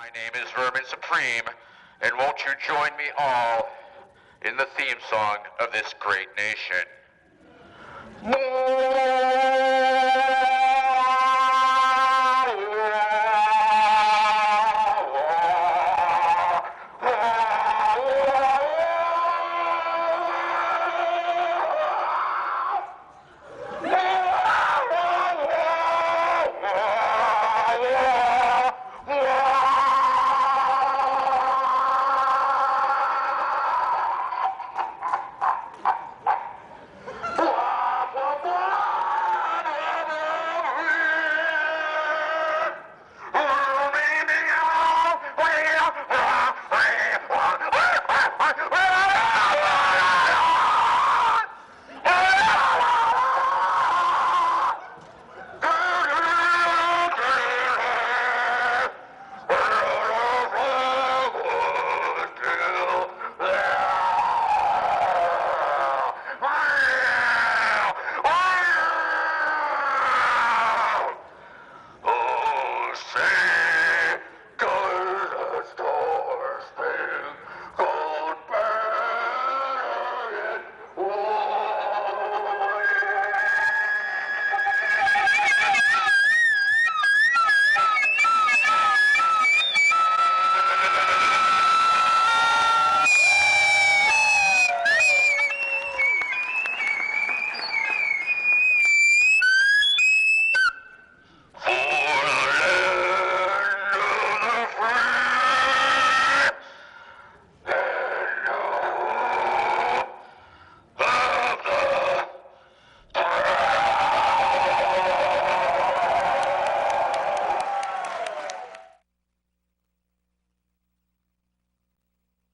My name is Vermin Supreme, and won't you join me all in the theme song of this great nation?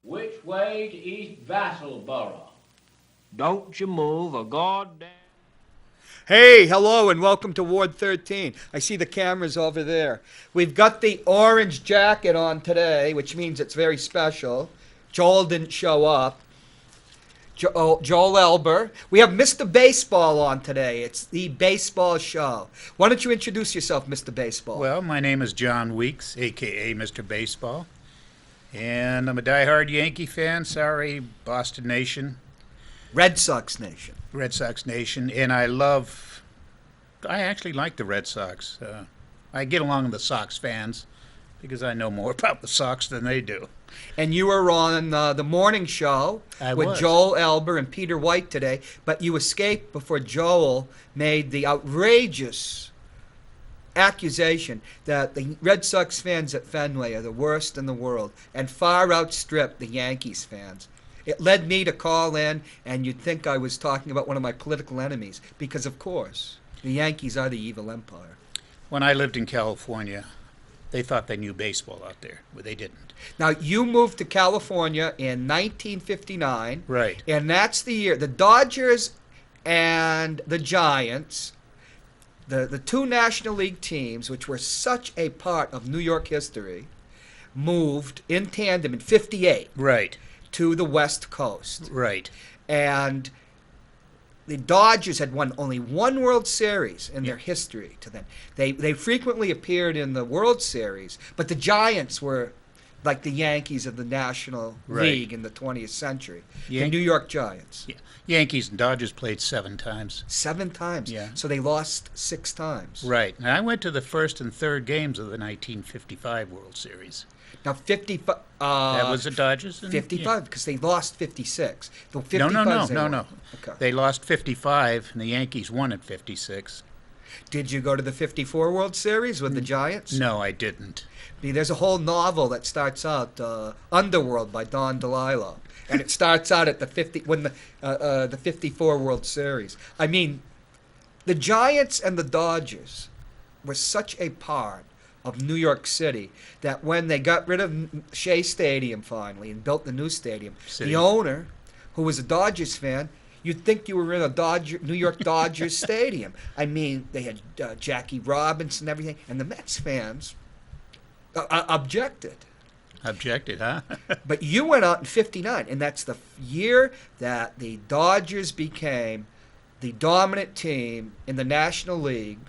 Which way to East Vassalboro? Don't you move a goddamn... Hey, hello, and welcome to Ward 13. I see the cameras over there. We've got the orange jacket on today, which means it's very special. Joel didn't show up. Joel Elber. We have Mr. Baseball on today. It's the baseball show. Why don't you introduce yourself, Mr. Baseball? Well, my name is John Weeks, a.k.a. Mr. Baseball. And I'm a diehard Yankee fan. Sorry, Boston Nation. Red Sox Nation. Red Sox Nation. And I actually like the Red Sox. I get along with the Sox fans because I know more about the Sox than they do. And you were on the morning show with Joel Elber and Peter White today, but you escaped before Joel made the outrageous accusation that the Red Sox fans at Fenway are the worst in the world and far outstrip the Yankees fans. It led me to call in, and you'd think I was talking about one of my political enemies, because, of course, the Yankees are the evil empire. When I lived in California, they thought they knew baseball out there, but they didn't. Now, you moved to California in 1959. Right. And that's the year the Dodgers and the Giants, the two National League teams, which were such a part of New York history, moved in tandem in 58. Right. To the West Coast. Right. And the Dodgers had won only one World Series in their history to them. They frequently appeared in the World Series, but the Giants were like the Yankees of the National League in the 20th century. The New York Giants. Yeah. Yankees and Dodgers played 7 times. 7 times? Yeah. So they lost 6 times. Right. And I went to the first and third games of the 1955 World Series. Now, 55... that was the Dodgers? 55, because they lost 56. The 55 No. Okay. They lost 55, and the Yankees won at 56. Did you go to the 54 World Series with the Giants? No, I didn't. There's a whole novel that starts out, Underworld by Don DeLillo, and it starts out at the 54 World Series. I mean, the Giants and the Dodgers were such a part of New York City that when they got rid of Shea Stadium finally and built the new stadium, the owner, who was a Dodgers fan, you'd think you were in a New York Dodgers stadium. I mean, they had Jackie Robinson and everything, and the Mets fans objected. Objected, huh? But you went out in 59, and that's the year that the Dodgers became the dominant team in the National League.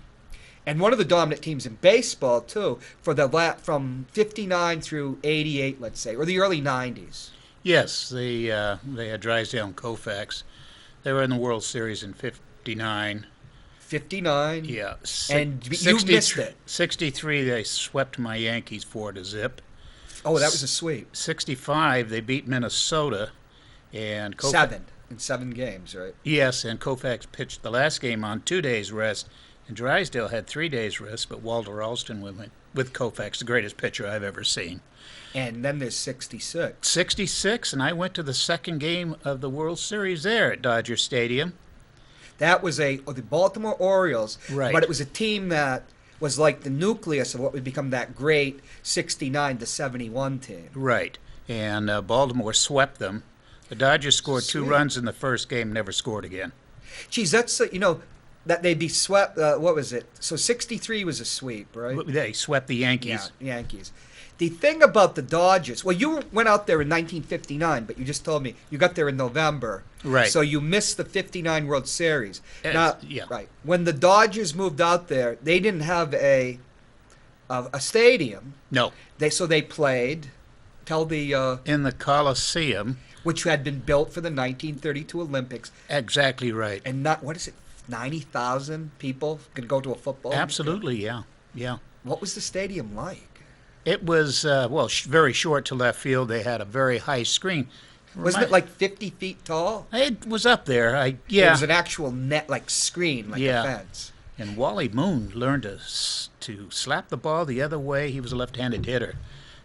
And one of the dominant teams in baseball, too, for from 59 through 88, let's say, or the early 90s. Yes, they had Drysdale and Koufax. They were in the World Series in 59. 59. Yeah. And you missed it. 63, they swept my Yankees 4-0. Oh, that was a sweep. 65, they beat Minnesota. And Koufax, in 7 games, right? Yes, and Koufax pitched the last game on 2 days' rest. And Drysdale had 3 days' rest, but Walter Alston went with Koufax, the greatest pitcher I've ever seen. And then there's 66. 66, and I went to the second game of the World Series there at Dodger Stadium. That was the Baltimore Orioles, Right. But it was a team that was like the nucleus of what would become that great 69 to 71 team. Right, and Baltimore swept them. The Dodgers scored 2 Sweet. runs in the first game, never scored again. Geez, that's, that they'd be swept, what was it? So 63 was a sweep, right? They swept the Yankees. Yeah, Yankees. The thing about the Dodgers, well, you went out there in 1959, but you just told me you got there in November. Right. So you missed the 59 World Series. Now, yeah. Right. When the Dodgers moved out there, they didn't have a stadium. No. So they played, In the Coliseum. which had been built for the 1932 Olympics. Exactly right. And what is it, 90,000 people can go to a football game? Absolutely, yeah. Yeah. What was the stadium like? It was, very short to left field. They had a very high screen. Wasn't it like 50 feet tall? It was up there. It was an actual net, like screen, like a fence. And Wally Moon learned to slap the ball the other way. He was a left-handed hitter.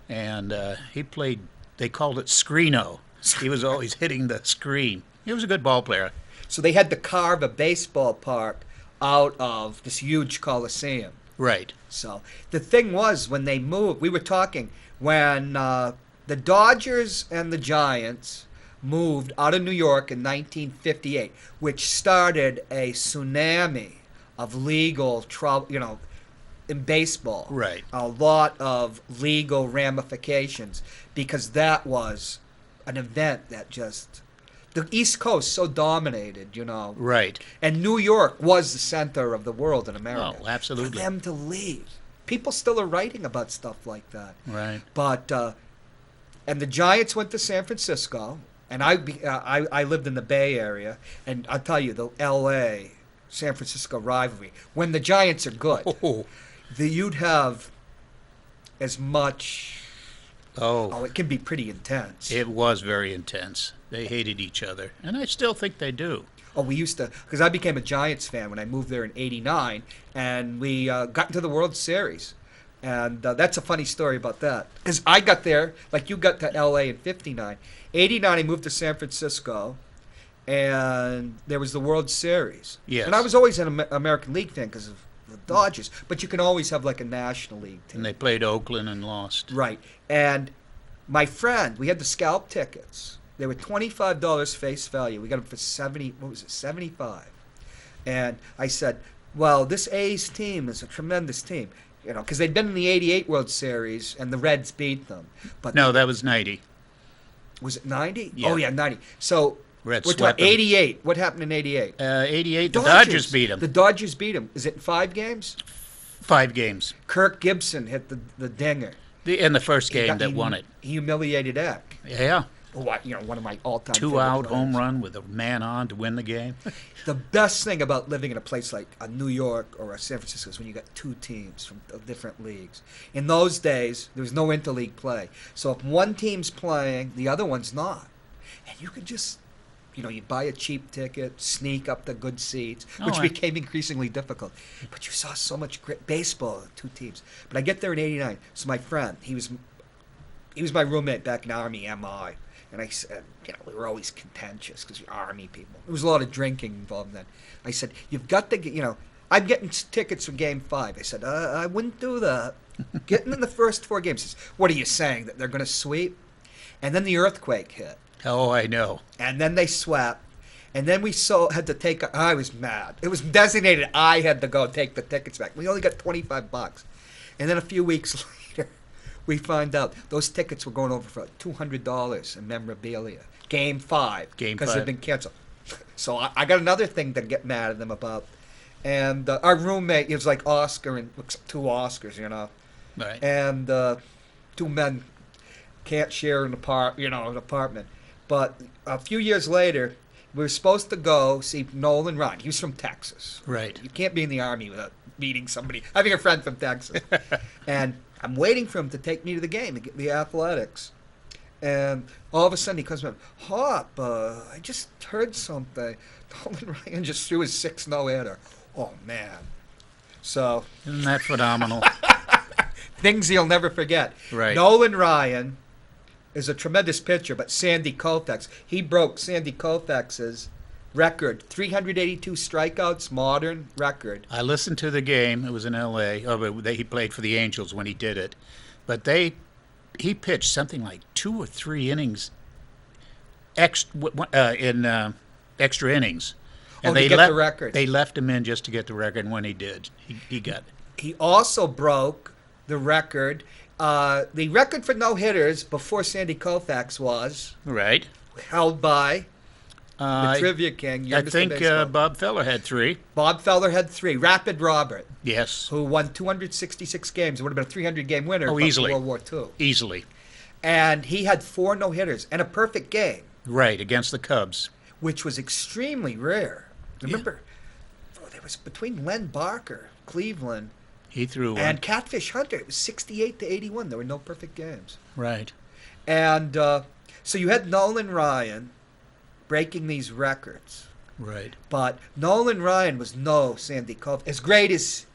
And he played, they called it screeno. He was always hitting the screen. He was a good ball player. So they had to carve a baseball park out of this huge coliseum. Right. So the thing was, when they moved, we were talking, when the Dodgers and the Giants moved out of New York in 1958, which started a tsunami of legal trouble, in baseball. Right. A lot of legal ramifications, because that was an event that just, the East Coast so dominated, Right. And New York was the center of the world in America. Oh, absolutely. For them to leave. People still are writing about stuff like that. Right. But, and the Giants went to San Francisco, and I lived in the Bay Area, and I'll tell you, the L.A., San Francisco rivalry, when the Giants are good, you'd have as much, it can be pretty intense. It was very intense. They hated each other, and I still think they do. Oh, we used to, because I became a Giants fan when I moved there in '89, and we got into the World Series. And that's a funny story about that. Because I got there, like you got to L.A. in '59. '89, I moved to San Francisco, and there was the World Series. Yes. And I was always an American League fan because of the Dodgers, but you can always have like a National League team. And they played Oakland and lost. Right. And my friend, we had the scalp tickets. They were $25 face value. We got them for 75. And I said, well, this A's team is a tremendous team. Because they'd been in the '88 World Series and the Reds beat them. But No, that was 90. Was it 90? Yeah. Oh, yeah, 90. So, Reds we're swept talking them. 88. What happened in '88? 88, the Dodgers beat them. The Dodgers beat them. Is it in 5 games? 5 games. Kirk Gibson hit the dinger. In the first game that won it. He humiliated Eck. Yeah. One of my all-time 2-out favorite home players. run with a man on to win the game. The best thing about living in a place like New York or San Francisco is when you got 2 teams from different leagues. In those days, there was no interleague play. So if one team's playing, the other one's not. And you could just, you'd buy a cheap ticket, sneak up the good seats, which became increasingly difficult. But you saw so much great baseball in 2 teams. But I get there in '89. So my friend, he was my roommate back in Army MI. And I said, we were always contentious because we're Army people. There was a lot of drinking involved then. I said, you've got to get, I'm getting tickets for Game 5. I said, I wouldn't do that. Getting in the first 4 games. He says, what are you saying, that they're going to sweep? And then the earthquake hit. Oh, I know. And then they swept. And then we had to take, I was mad. It was designated I had to go take the tickets back. We only got $25. And then a few weeks later, we find out those tickets were going over for $200 in memorabilia. Game 5. Game Because 5. they've been canceled. So I got another thing to get mad at them about. And our roommate, it was like Oscar and two Oscars, Right. and two men can't share an apartment. But a few years later, we were supposed to go see Nolan Ryan. He was from Texas. Right. You can't be in the Army without meeting somebody, having a friend from Texas. And I'm waiting for him to take me to the game, the athletics. And all of a sudden he comes up, Hop, I just heard something. Nolan Ryan just threw his 6 no-hitter. Oh, man. So Isn't that phenomenal? things you'll never forget. Right. Nolan Ryan is a tremendous pitcher, but Sandy Koufax, he broke Sandy Koufax's record, 382 strikeouts, modern record. I listened to the game. It was in L.A. He played for the Angels when he did it. But he pitched something like 2 or 3 innings in extra innings. And to get the record. They left him in just to get the record, and when he did, he got it. He also broke the record. The record for no-hitters before Sandy Koufax was Right. held by the Trivia King. I think Bob Feller had 3. Bob Feller had 3. Rapid Robert, Yes. who won 266 games, would have been a 300-game winner from Easily. World War II. Easily. And he had 4 no-hitters and a perfect game, Right, against the Cubs. which was extremely rare. Remember, there was between Len Barker, Cleveland, He threw one. and Catfish Hunter. It was 68-81. There were no perfect games. Right. And so you had Nolan Ryan breaking these records. Right. But Nolan Ryan was no Sandy Koufax. As great as...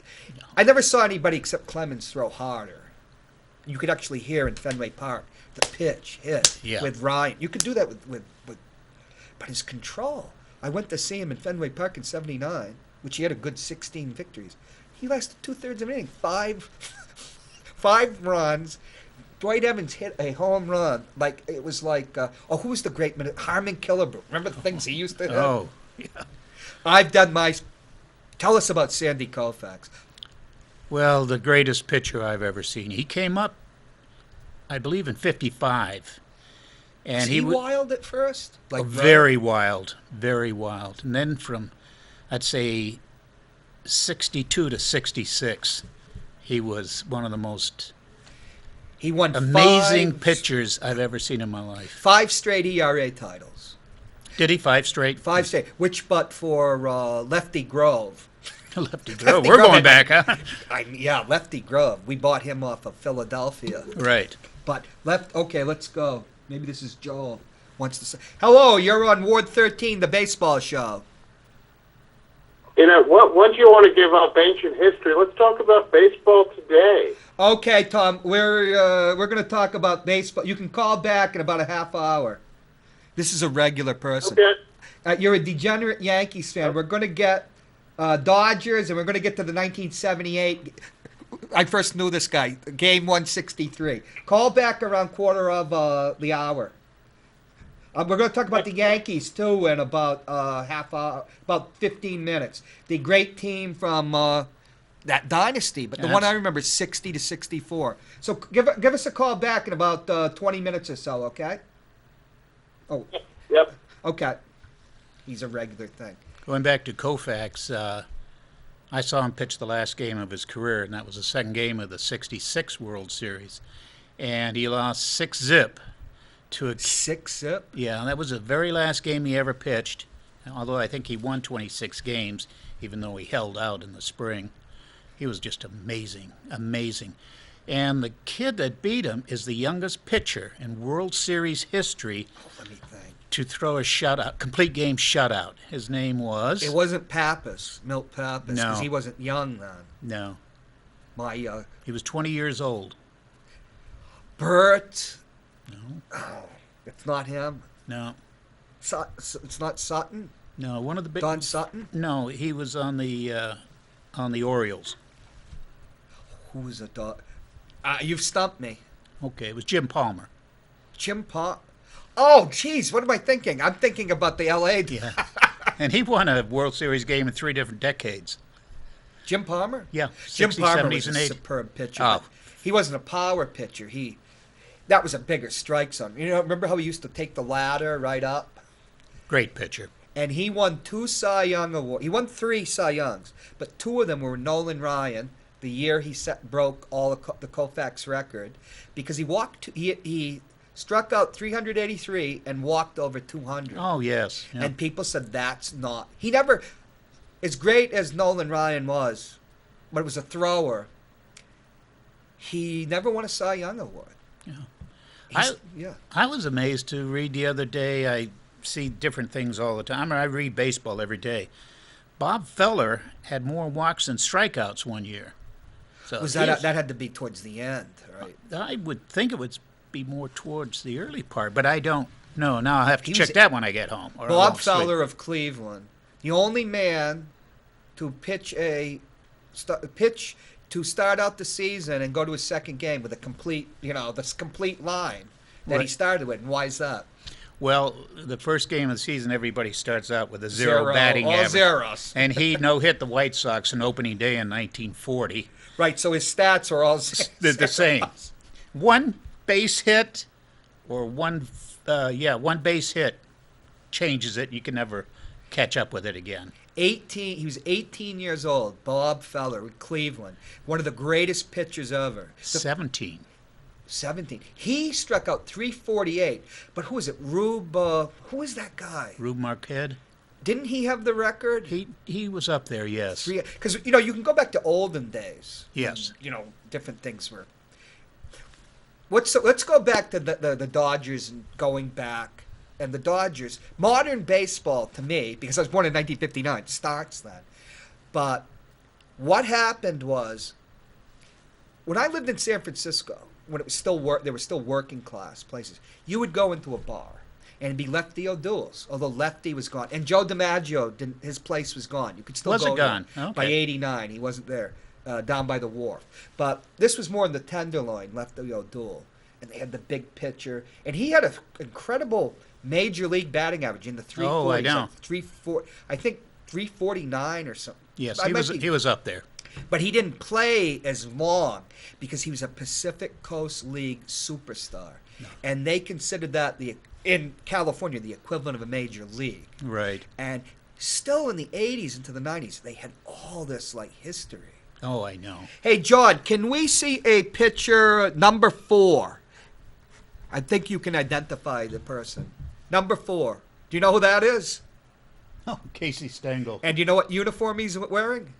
I never saw anybody except Clemens throw harder. You could actually hear in Fenway Park the pitch hit with Ryan. You could do that with... But his control... I went to see him in Fenway Park in '79, which he had a good 16 victories. He lasted 2/3 of an inning, 5 runs. Dwight Evans hit a home run. Like it was like, who was the great minute? Harmon Killebrew. Remember the things he used to hit? Oh, yeah. I've done my... Tell us about Sandy Koufax. Well, the greatest pitcher I've ever seen. He came up, I believe, in '55. And Was he wild at first? Like very wild. And then from, I'd say, 62 to 66, he was one of the most he won amazing pitchers I've ever seen in my life. 5 straight ERA titles. Did he? 5 straight? 5 straight. Which but for Lefty Grove. Lefty Grove. We're going back, huh? Lefty Grove. We bought him off of Philadelphia. Right. But okay, let's go. Maybe this is Joel. Wants to say, hello, you're on Ward 13, the baseball show. Once you want to give up ancient history, let's talk about baseball today. Okay, Tom, we're going to talk about baseball. You can call back in about a half hour. This is a regular person. Okay. You're a degenerate Yankees fan. We're going to get Dodgers, and we're going to get to the 1978. I first knew this guy, game 163. Call back around quarter of the hour. We're going to talk about the Yankees, too, in about half hour, about 15 minutes. The great team from that dynasty, but the one I remember is 60 to 64. So give us a call back in about 20 minutes or so, okay? Oh. Yep. Okay. He's a regular thing. Going back to Koufax, I saw him pitch the last game of his career, and that was the second game of the '66 World Series. And he lost 6-zip to a 6-zip? Yeah, that was the very last game he ever pitched, although I think he won 26 games, even though he held out in the spring. He was just amazing. And the kid that beat him is the youngest pitcher in World Series history to throw a shutout, complete game shutout. His name was... It wasn't Pappas, Milt Pappas, because No. he wasn't young then. No. He was 20 years old. Bert. No. Oh, it's not him. No. It's not Sutton. No, one of the big... Don Sutton. No, he was on the Orioles. Who was a dog? You've stumped me. Okay, it was Jim Palmer. Jim Palmer. Oh, geez, what am I thinking? I'm thinking about the L.A. Yeah. And he won a World Series game in 3 different decades. Jim Palmer? Yeah. Jim 60s, Palmer 70s, was and a 80s. superb pitcher. Oh. He wasn't a power pitcher. That was a bigger strike zone. Remember how he used to take the ladder right up? Great pitcher. And he won 2 Cy Young awards. He won 3 Cy Youngs, but 2 of them were Nolan Ryan, the year he broke all the Koufax record, because he struck out 383 and walked over 200. Oh, yes. Yeah. And people said that's not. He never, as great as Nolan Ryan was, but it was a thrower, he never won a Cy Young award. Yeah. I was amazed to read the other day. I see different things all the time. I read baseball every day. Bob Feller had more walks than strikeouts one year. So that had to be towards the end, right? I would think it would be more towards the early part, but I don't know. Now I'll have to check that when I get home. Bob Feller of Cleveland, the only man to to start out the season and go to his second game with a complete, this complete line that he started with. And why is that? Well, the first game of the season, everybody starts out with a zero batting average. Zeros. And he no-hit the White Sox on opening day in 1940. Right, so his stats are all the same. One base hit or one base hit changes it. You can never catch up with it again. He was 18 years old, Bob Feller with Cleveland, one of the greatest pitchers ever. 17. He struck out 348, but who is it? Who is that guy? Rube Marquette. Didn't he have the record? He was up there, yes. Because you can go back to olden days. Yes. Different things were. Let's go back to the Dodgers and going back. And the Dodgers, modern baseball to me, because I was born in 1959, starts then. But what happened was, when I lived in San Francisco, when it was there were still working class places, you would go into a bar and it'd be Lefty O'Doul's, although Lefty was gone, and Joe DiMaggio his place was gone. You could still go gone? There. Okay. By '89, he wasn't there, down by the wharf. But this was more in the Tenderloin, Lefty O'Doul, and they had the big pitcher, and he had an incredible major league batting average in the 340s. Oh, I know. I think 349 or something. Yes, he was up there. But he didn't play as long because he was a Pacific Coast League superstar. No. And they considered that in California the equivalent of a major league. Right. And still in the 80s into the 90s, they had all this history. Oh, I know. Hey, John, can we see a picture number 4? I think you can identify the person. Number 4. Do you know who that is? Oh, Casey Stengel. And do you know what uniform he's wearing?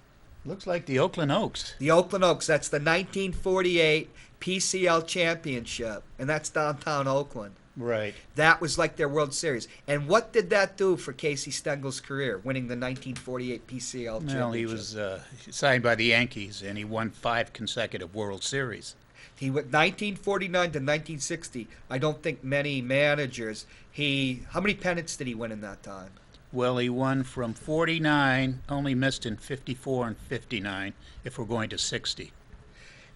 Looks like the Oakland Oaks. The Oakland Oaks. That's the 1948 PCL championship, and that's downtown Oakland. Right. That was like their World Series. And what did that do for Casey Stengel's career, winning the 1948 PCL championship? Well, he was signed by the Yankees, and he won 5 consecutive World Series. He went 1949 to 1960. I don't think many managers. How many pennants did he win in that time? Well, he won from 49, only missed in 54 and 59, if we're going to 60.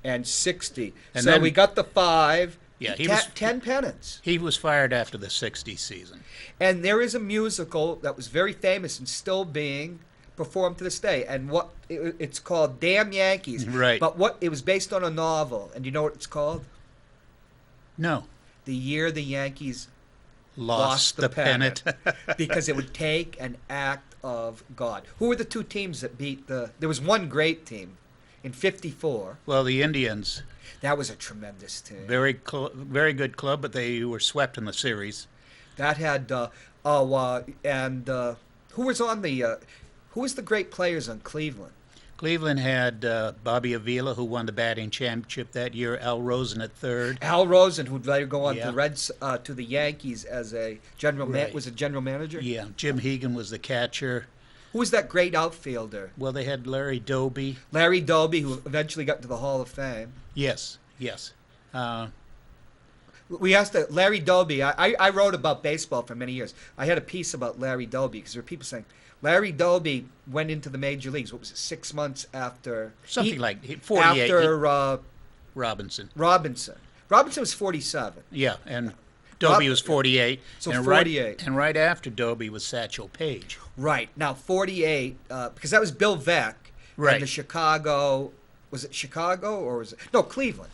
And 60. And so then, we got the 5. Yeah, 10 pennants. He was fired after the 60 season. And there is a musical that was very famous and still being performed to this day. And it's called Damn Yankees. Right. But it was based on a novel. And do you know what it's called? No. The Year the Yankees Lost the pennant. Because it would take an act of God. Who were the 2 teams that beat there was one great team in 54. Well, the Indians. That was a tremendous team. Very good club, but they were swept in the series. That had who was on who was the great players on Cleveland? Cleveland had Bobby Avila, who won the batting championship that year. Al Rosen at third. Al Rosen, who'd later go on to the Yankees as a general manager. Yeah, Jim Hegan was the catcher. Who was that great outfielder? Well, they had Larry Doby. Larry Doby, who eventually got to the Hall of Fame. Yes. We asked Larry Doby. I wrote about baseball for many years. I had a piece about Larry Doby because there were people saying Larry Doby went into the major leagues. What was it? 6 months after like 48. After Robinson. Robinson was 47. Yeah, and Doby was 48. So and 48. And right after Doby was Satchel Paige. Right. Now 48, because that was Bill Veeck. Right. And the Chicago, was it Chicago or was it? No, Cleveland.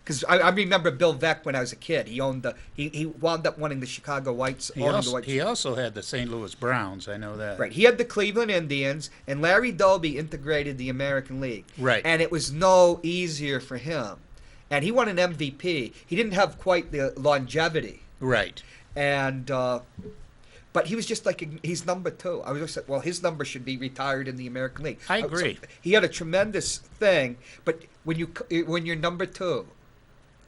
Because I remember Bill Veeck when I was a kid. He owned he wound up wanting the Chicago Whites. He also had the St. Louis Browns. I know that. Right. He had the Cleveland Indians, and Larry Doby integrated the American League. Right. And it was no easier for him. And he won an MVP. He didn't have quite the longevity. Right. And but he was just like, he's number 2. I was just like, well, his number should be retired in the American League. I agree. So he had a tremendous thing, but when you're number 2,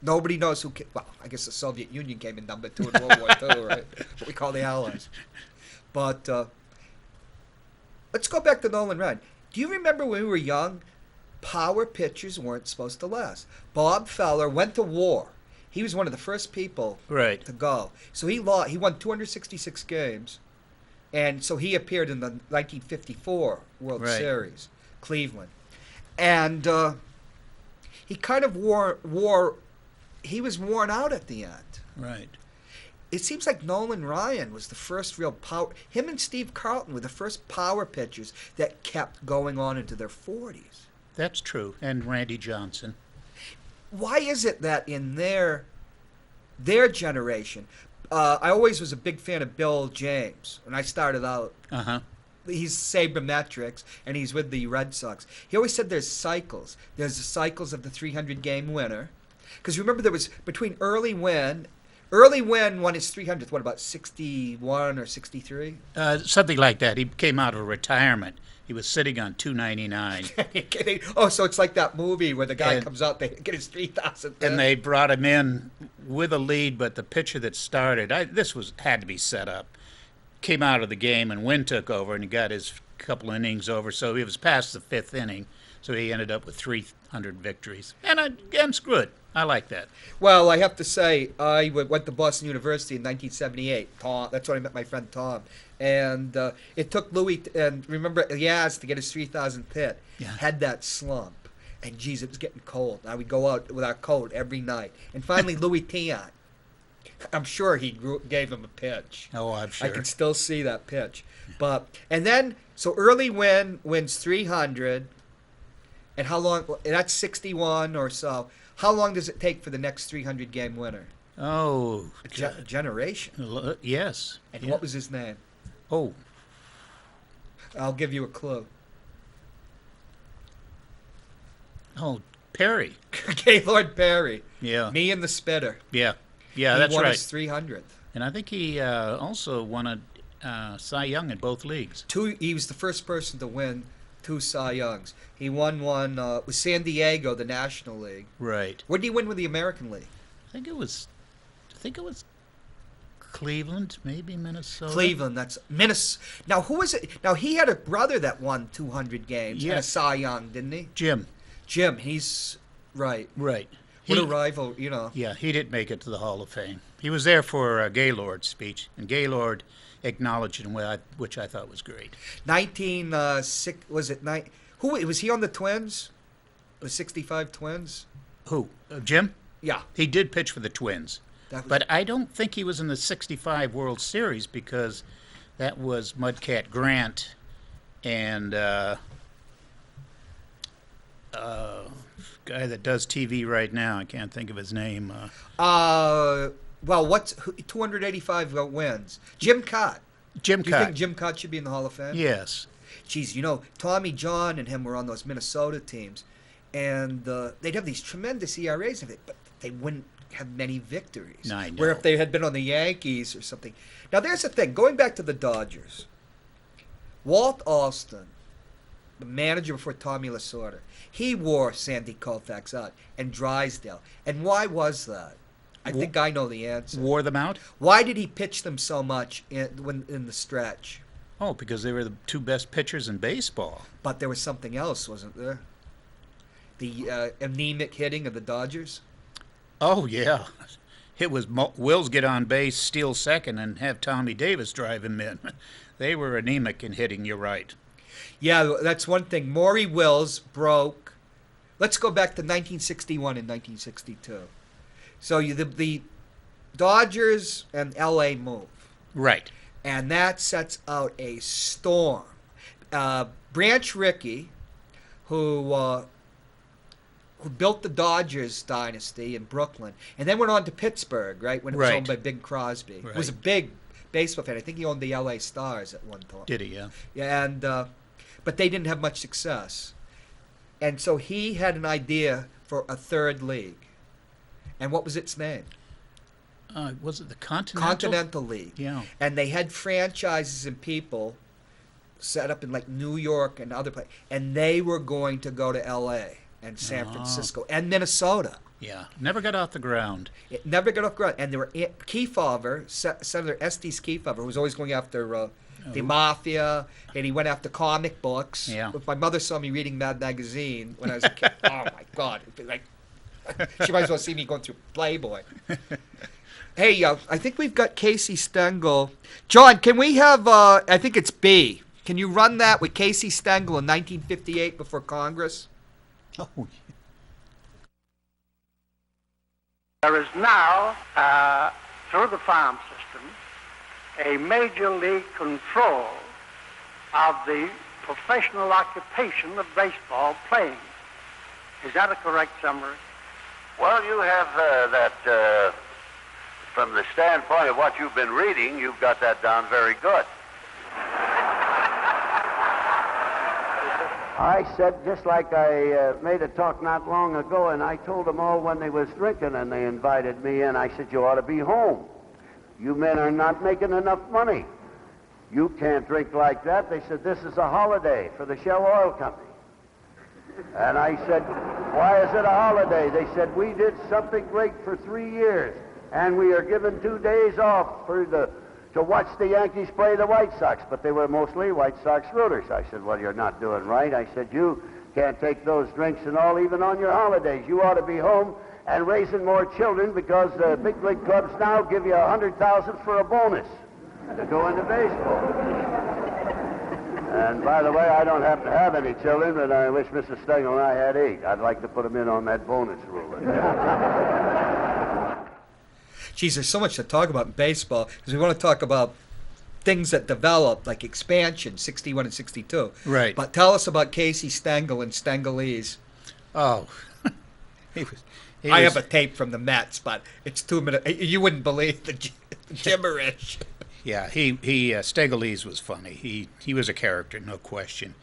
nobody knows who. Well, I guess the Soviet Union came in number 2 in World War II, right? What we call the Allies. But let's go back to Nolan Ryan. Do you remember when we were young? Power pitchers weren't supposed to last. Bob Feller went to war. He was one of the first people Right. to go. So he won 266 games, and so he appeared in the 1954 World Right. Series, Cleveland, and he kind of he was worn out at the end. Right. It seems like Nolan Ryan was the first real power. Him and Steve Carlton were the first power pitchers that kept going on into their 40s. That's true. And Randy Johnson. Why is it that in their generation, I always was a big fan of Bill James when I started out. Uh-huh. He's sabermetrics, and he's with the Red Sox. He always said there's cycles. There's the cycles of the 300-game winner. Because remember, there was between Early Wynn won his 300th, what, about 61 or 63? Something like that. He came out of retirement. He was sitting on $299. Oh, so it's like that movie where the guy And- comes out, they get his 3,000. And they brought him in with a lead, but the pitcher that started, had to be set up, came out of the game, and Wynn took over, and he got his couple innings over, so he was past the 5th inning, so he ended up with 300 victories. And again, screw it. I like that. Well, I have to say, I went to Boston University in 1978. Tom, that's when I met my friend Tom. And it took Louis, and remember, Yaz to get his 3,000th hit, had that slump. And, geez, it was getting cold. I would go out with our coat every night. And finally, Louis Tiant, I'm sure he gave him a pitch. Oh, I'm sure. I can still see that pitch. And then, so Early wins 300. And how long, that's 61 or so. How long does it take for the next 300-game winner? Oh, A generation. yes. And what was his name? Oh, I'll give you a clue. Perry. Gaylord Perry. Yeah. Me and the Spitter. Yeah, He that's won right. his 300th. And I think he also won a Cy Young in both leagues. He was the first person to win 2 Cy Youngs. He won one with San Diego, the National League. Right. What did he win with the American League? I think it was Cleveland, maybe Minnesota. Cleveland, that's Minnesota. Now, who was it? Now, he had a brother that won 200 games and a Yes. Cy Young, didn't he? Jim. He's right. Right. What a rival, you know. Yeah, he didn't make it to the Hall of Fame. He was there for Gaylord's speech, and Gaylord acknowledged him, which I thought was great. 1906 was it? Who was he on the Twins? The 65 Twins? Who? Jim? Yeah. He did pitch for the Twins. That was, But I don't think he was in the 65 World Series because that was Mudcat Grant and guy that does TV right now. I can't think of his name. well, what's 285 wins? Jim Cott. Jim Do you Cott. think Jim Cott should be in the Hall of Fame? Yes. Geez, you know, Tommy John and him were on those Minnesota teams, and they'd have these tremendous ERAs of it, but they wouldn't have many victories. I know. Where if they had been on the Yankees or something. Now, there's the thing. Going back to the Dodgers, Walt Alston, the manager before Tommy Lasorda, he wore Sandy Koufax out and Drysdale. And why was that? I think I know the answer. Wore them out? Why did he pitch them so much in the stretch? Oh, because they were the 2 best pitchers in baseball. But there was something else, wasn't there? The anemic hitting of the Dodgers? Oh, yeah. It was Wills get on base, steal second, and have Tommy Davis drive him in. They were anemic in hitting, you're right. Yeah, that's one thing. Maury Wills broke. Let's go back to 1961 and 1962. So the Dodgers and L.A. move. Right. And that sets out a storm. Branch Rickey, who who built the Dodgers dynasty in Brooklyn, and then went on to Pittsburgh, right, when it was Right. owned by Big Crosby. Right. Was a big baseball fan. I think he owned the L.A. Stars at one time. Did he? Yeah. Yeah, and but they didn't have much success, and so he had an idea for a third league. And what was its name? Was it the Continental? Continental League. Yeah. And they had franchises and people set up in like New York and other places, and they were going to go to L.A. and San Francisco and Minnesota. Yeah. Never got off the ground. It never got off ground. And there were Kefauver, Senator Estes Kefauver, who was always going after the mafia, and he went after comic books. Yeah. If my mother saw me reading Mad Magazine when I was a kid, oh my God. It'd be like, she might as well see me going through Playboy. Hey, I think we've got Casey Stengel. John, can we have, I think it's B. Can you run that with Casey Stengel in 1958 before Congress? Oh, There is now, through the farm system, a major league control of the professional occupation of baseball playing. Is that a correct summary? Well, you have that, from the standpoint of what you've been reading, you've got that down very good. I said, just like I made a talk not long ago, and I told them all when they was drinking and they invited me in, I said, you ought to be home. You men are not making enough money. You can't drink like that. They said, this is a holiday for the Shell Oil Company. And I said, why is it a holiday? They said, we did something great for 3 years, and we are given 2 days off to watch the Yankees play the White Sox, but they were mostly White Sox rooters. I said, well, you're not doing right. I said, you can't take those drinks and all, even on your holidays. You ought to be home and raising more children, because the big league clubs now give you $100,000 for a bonus to go into baseball. And by the way, I don't happen to have any children, but I wish Mrs. Stengel and I had 8. I'd like to put them in on that bonus rule. Geez, there's so much to talk about in baseball, because we want to talk about things that developed, like expansion, 61 and 62. Right. But tell us about Casey Stengel and Stengelese. Oh. I have a tape from the Mets, but it's 2 minutes. You wouldn't believe the gibberish. Yeah, Stegelese was funny. He was a character, no question.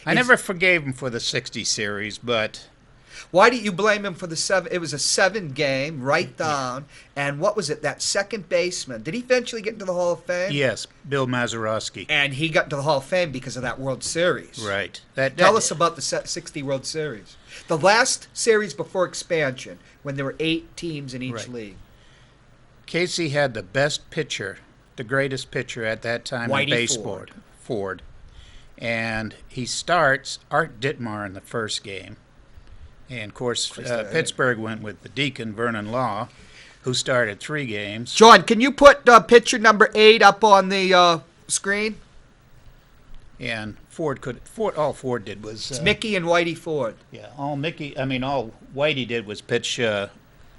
I never forgave him for the 60 series, but... Why do you blame him for the 7? It was a 7-game, right down. And what was it, that second baseman? Did he eventually get into the Hall of Fame? Yes, Bill Mazeroski. And he got into the Hall of Fame because of that World Series. Right. Tell us about the 60 World Series. The last series before expansion, when there were 8 teams in each league. Casey had the best pitcher, the greatest pitcher at that time in baseball, Ford. And he starts Art Ditmar in the first game. And, of course, Pittsburgh went with the Deacon, Vernon Law, who started 3 games. John, can you put pitcher number 8 up on the screen? And all Ford did was... It's Mickey and Whitey Ford. Yeah, all Whitey did was pitch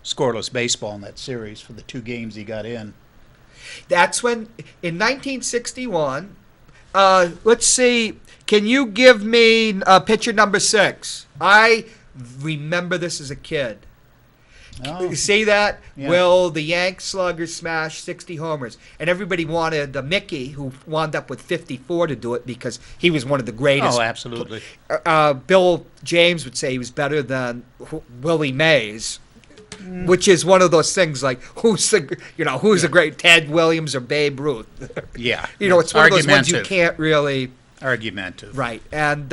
scoreless baseball in that series for the 2 games he got in. That's when, in 1961, let's see, can you give me pitcher number 6? I remember this as a kid. Oh. You see that? Yeah. Will the Yank slugger smash 60 homers? And everybody wanted Mickey, who wound up with 54, to do it because he was one of the greatest. Oh, absolutely. Bill James would say he was better than Willie Mays, which is one of those things like who's the great Ted Williams or Babe Ruth? Yeah. It's one of those ones you can't really. Argumentative. Right. And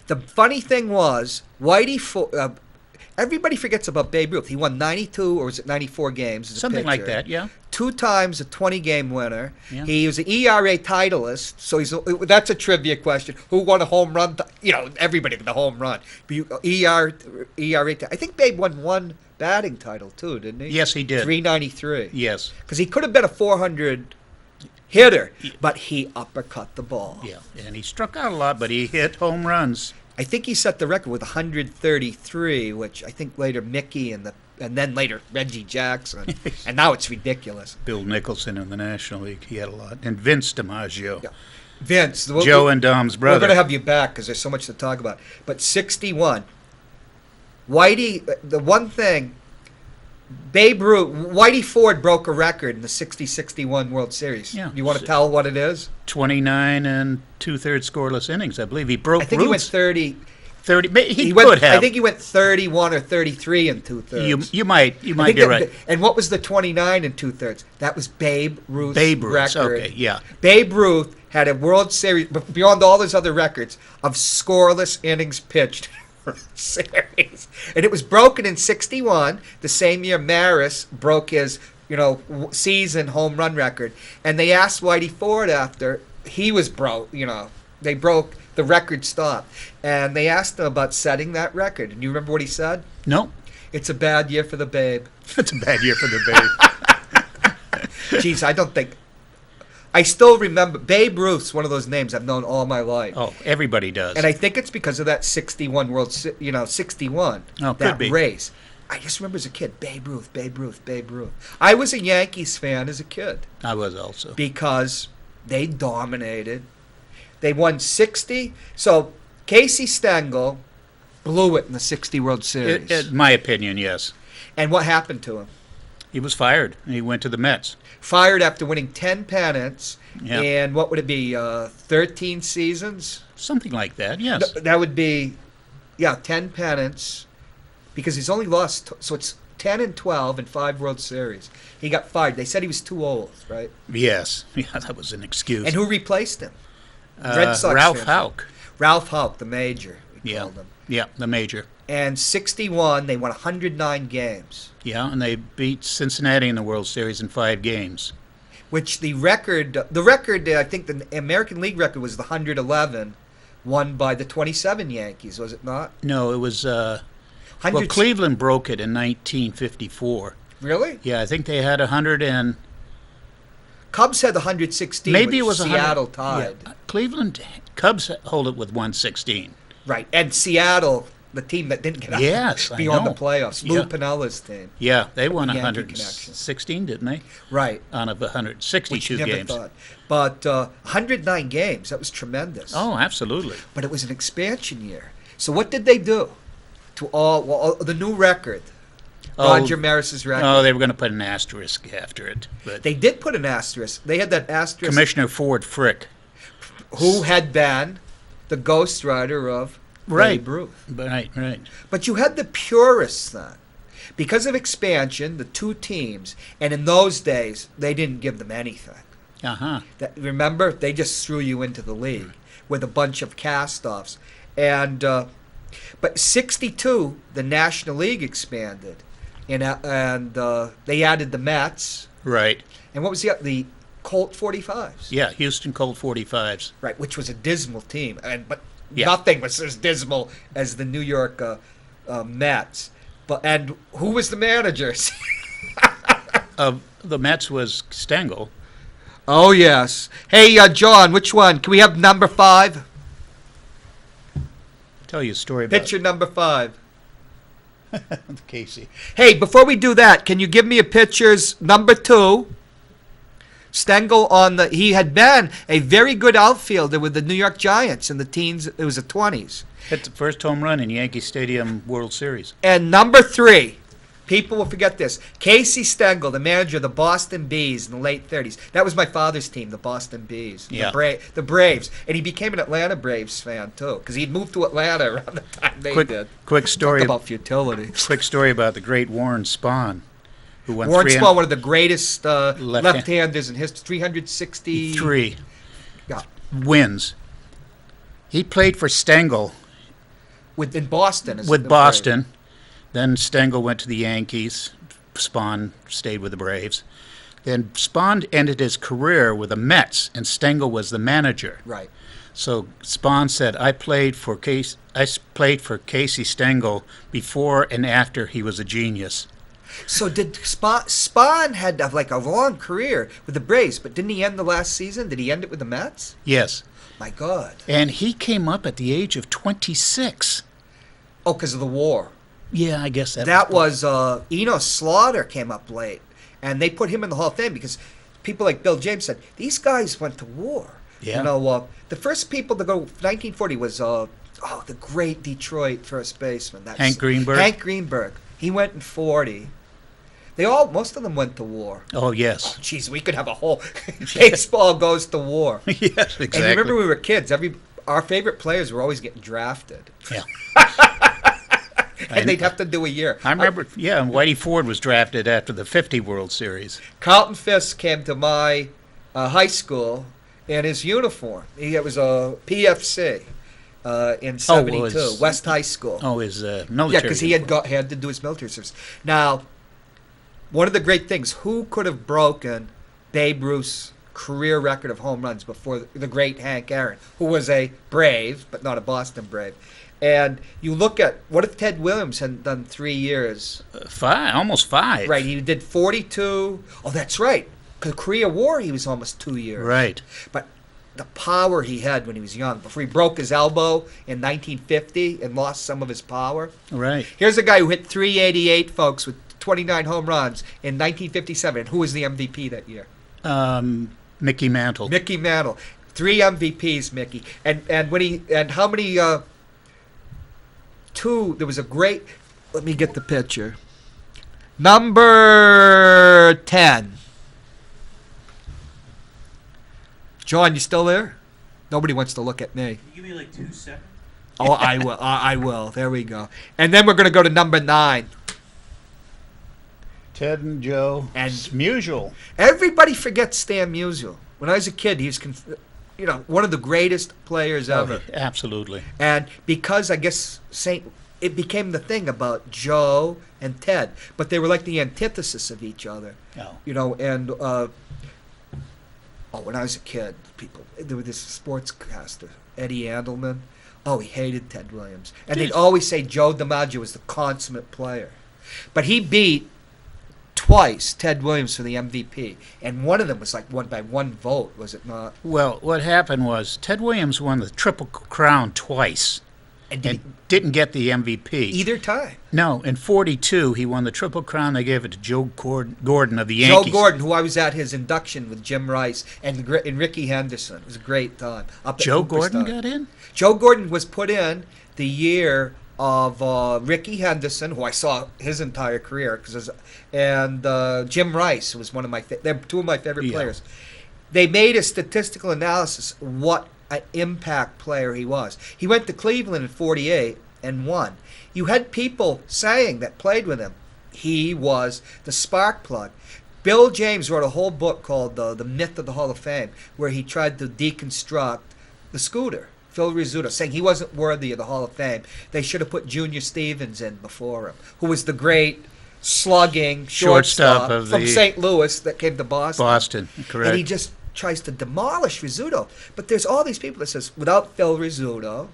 the funny thing was, Whitey, everybody forgets about Babe Ruth. He won 92 or was it 94 games as a Something pitcher. like that, yeah. 2 times a 20-game winner. Yeah. He was an ERA titleist, so that's a trivia question. Who won a home run? Everybody got the home run. ERA. I think Babe won 1 batting title too, didn't he? Yes, he did. 393. Yes. Because he could have been a 400 hitter, but he uppercut the ball. Yeah, and he struck out a lot, but he hit home runs. I think he set the record with 133, which I think later Mickey and then later Reggie Jackson, and now it's ridiculous. Bill Nicholson in the National League, he had a lot, and Vince DiMaggio. Yeah. Vince, Joe and Dom's brother. We're going to have you back because there's so much to talk about. But 61, Whitey, the one thing, Babe Ruth, Whitey Ford broke a record in the 60-61 World Series. Yeah. You want to tell what it is? 29 and 2/3 scoreless innings. I believe he broke. I think he went Ruth's 30. 30. He went, could have. I think he went 31 or 33 and 2/3. You might be right. And what was the 29 and 2/3? That was Babe Ruth's record. Okay, yeah. Babe Ruth had a World Series, beyond all his other records, of scoreless innings pitched. Series, and it was broken in 61, the same year Maris broke his season home run record. And they asked Whitey Ford after he was broke, they broke the record, stopped, and they asked him about setting that record. And you remember what he said? No. It's a bad year for the Babe. It's a bad year for the Babe. Jeez, I still remember Babe Ruth's one of those names I've known all my life. Oh, everybody does. And I think it's because of that 61 61. Oh, that could be. race. I just remember as a kid, Babe Ruth, Babe Ruth, Babe Ruth. I was a Yankees fan as a kid. I was also. Because they dominated. They won 60. So Casey Stengel blew it in the 60 World Series. In my opinion, yes. And what happened to him? He was fired. He went to the Mets. Fired after winning 10 pennants. Yeah. And what would it be, 13 seasons? Something like that, yes. That would be, 10 pennants. Because he's only lost, so it's 10 and 12 in 5 World Series. He got fired. They said he was too old, right? Yes. Yeah, that was an excuse. And who replaced him? Red Sox Ralph fans. Houck. Ralph Houck, the major, we called him. Yeah, the major. And 61, they won 109 games. Yeah, and they beat Cincinnati in the World Series in 5 games. Which the record, I think the American League record was the 111, won by the 27 Yankees, was it not? No, it was, Cleveland broke it in 1954. Really? Yeah, I think they had 100 and... Cubs had the 116. Maybe it was Seattle tied. Yeah, Cubs hold it with 116. Right, and Seattle, the team that didn't get out beyond the playoffs, Lou Pinella's team. Yeah, they won 116, didn't they? Right. Out of 162 games. Thought. But 109 games, that was tremendous. Oh, absolutely. But it was an expansion year. So what did they do to the new record? Roger Maris's record. Oh, they were going to put an asterisk after it. But they did put an asterisk. They had that asterisk. Commissioner Ford Frick. Who had been the ghostwriter of Babe Ruth. Right. But you had the purists then. Because of expansion, the two teams, and in those days, they didn't give them anything. Uh-huh. Remember? They just threw you into the league with a bunch of cast-offs. And but 62, the National League expanded. And they added the Mets. Right. And what was the Colt 45s? Yeah, Houston Colt 45s. Right, which was a dismal team. But nothing was as dismal as the New York Mets. And who was the manager? The Mets was Stengel. Oh, yes. Hey, John, which one? Can we have number 5? Tell you a story about Picture number 5. Casey. Hey, before we do that, can you give me a picture's number 2? Stengel he had been a very good outfielder with the New York Giants in the teens. It was the 20s. Hit the first home run in Yankee Stadium World Series. And number 3, people will forget this. Casey Stengel, the manager of the Boston Bees in the late 30s. That was my father's team, the Boston Bees. Yeah. The Braves. And he became an Atlanta Braves fan, too, because he'd moved to Atlanta around the time they did. Quick story Talk about futility. Quick story about the great Warren Spahn, who won Warren Spahn, one of the greatest left-handers in history, 363 wins. He played for Stengel. In Boston. With Boston. Then Stengel went to the Yankees. Spahn stayed with the Braves. Then Spahn ended his career with the Mets, and Stengel was the manager. Right. So Spahn said, I played for Casey Stengel before and after he was a genius. So did Spahn had like a long career with the Braves, but didn't he end the last season? Did he end it with the Mets? Yes. My God. And he came up at the age of 26. Oh, because of the war. Yeah, I guess that was Enos Slaughter came up late, and they put him in the Hall of Fame because people like Bill James said these guys went to war. Yeah. The first people to go 1940 was the great Detroit first baseman. That's Hank Greenberg? Hank Greenberg. He went in 40. Most of them went to war. Oh, yes. Jeez, we could have a whole baseball goes to war. Yes, exactly. And remember we were kids, our favorite players were always getting drafted. Yeah. And they'd have to do a year. I remember, and Whitey Ford was drafted after the 50 World Series. Carlton Fisk came to my high school in his uniform. It was a PFC in 72, West High School. Oh, his military. Yeah, because he had to do his military service. Now, one of the great things, who could have broken Babe Ruth's career record of home runs before the great Hank Aaron, who was a Brave, but not a Boston Brave. And you look at, what if Ted Williams had done 3 years? Almost 5. Right, he did 42. Oh, that's right. The Korea War, he was almost 2 years. Right. But the power he had when he was young, before he broke his elbow in 1950 and lost some of his power. Right. Here's a guy who hit 388, folks, with 29 home runs in 1957. Who was the MVP that year? Mickey Mantle. Mickey Mantle. 3 MVPs, Mickey. And how many? 2. There was a great. Let me get the picture. Number 10. John, you still there? Nobody wants to look at me. Can you give me like 2 seconds? Oh, I will. I will. There we go. And then we're going to go to number 9. Ted and Joe. And Musial. Everybody forgets Stan Musial. When I was a kid, he was, one of the greatest players ever. Absolutely. And because I guess it became the thing about Joe and Ted, but they were like the antithesis of each other. Oh. When I was a kid, there was this sportscaster, Eddie Andelman. Oh, he hated Ted Williams. And they'd always say Joe DiMaggio was the consummate player. But he beat twice Ted Williams for the MVP. And one of them was won by 1 vote, was it not? Well, what happened was Ted Williams won the Triple Crown twice and didn't get the MVP. Either time. No, in 42 he won the Triple Crown. They gave it to Joe Gordon of the Yankees. Joe Gordon, who I was at his induction with Jim Rice and Ricky Henderson. It was a great time. Joe Gordon got in? Joe Gordon was put in the year of Ricky Henderson, who I saw his entire career, and Jim Rice, who was one of they're 2 of my favorite players. They made a statistical analysis what an impact player he was. He went to Cleveland in 48 and won. You had people saying that played with him, he was the spark plug. Bill James wrote a whole book called The Myth of the Hall of Fame, where he tried to deconstruct the Scooter, Phil Rizzuto, saying he wasn't worthy of the Hall of Fame. They should have put Junior Stevens in before him, who was the great slugging shortstop from St. Louis that came to Boston. Boston, correct. And he just tries to demolish Rizzuto. But there's all these people that says, without Phil Rizzuto,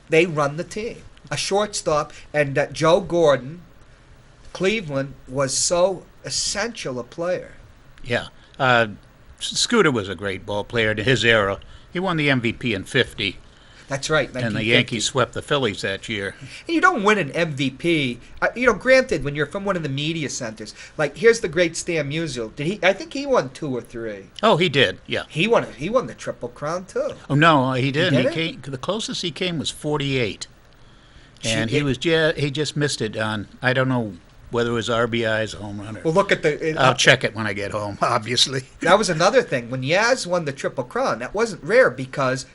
they run the team. A shortstop, and that Joe Gordon, Cleveland, was so essential a player. Yeah. Scooter was a great ball player in his era. He won the MVP in 50. That's right. And the Yankees swept the Phillies that year. And you don't win an MVP. Granted, when you're from one of the media centers, here's the great Stan Musial. I think he won 2 or 3. Oh, he did. Yeah. He won the Triple Crown too. Oh no, he didn't. The closest he came was 48, and he just missed it on, I don't know whether it was RBIs or home run. Well, look at I'll check it when I get home. Obviously. That was another thing. When Yaz won the Triple Crown, that wasn't rare because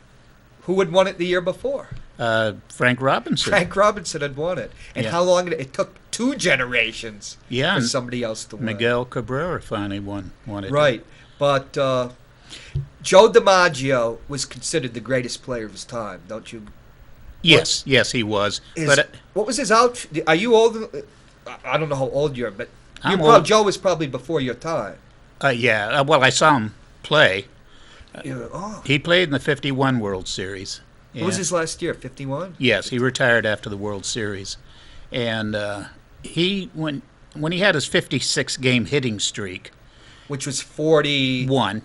who had won it the year before? Frank Robinson. Frank Robinson had won it. And how long it took 2 generations for somebody else to win. Miguel Cabrera finally won it. Right. But Joe DiMaggio was considered the greatest player of his time, don't you? Yes, he was. What was his outfit? Are you old? I don't know how old you are, but Joe was probably before your time. Yeah. Well, I saw him play. Oh. He played in the 51 World Series. What was his last year, 51? Yes, he retired after the World Series. And when he had his 56-game hitting streak, which was 41.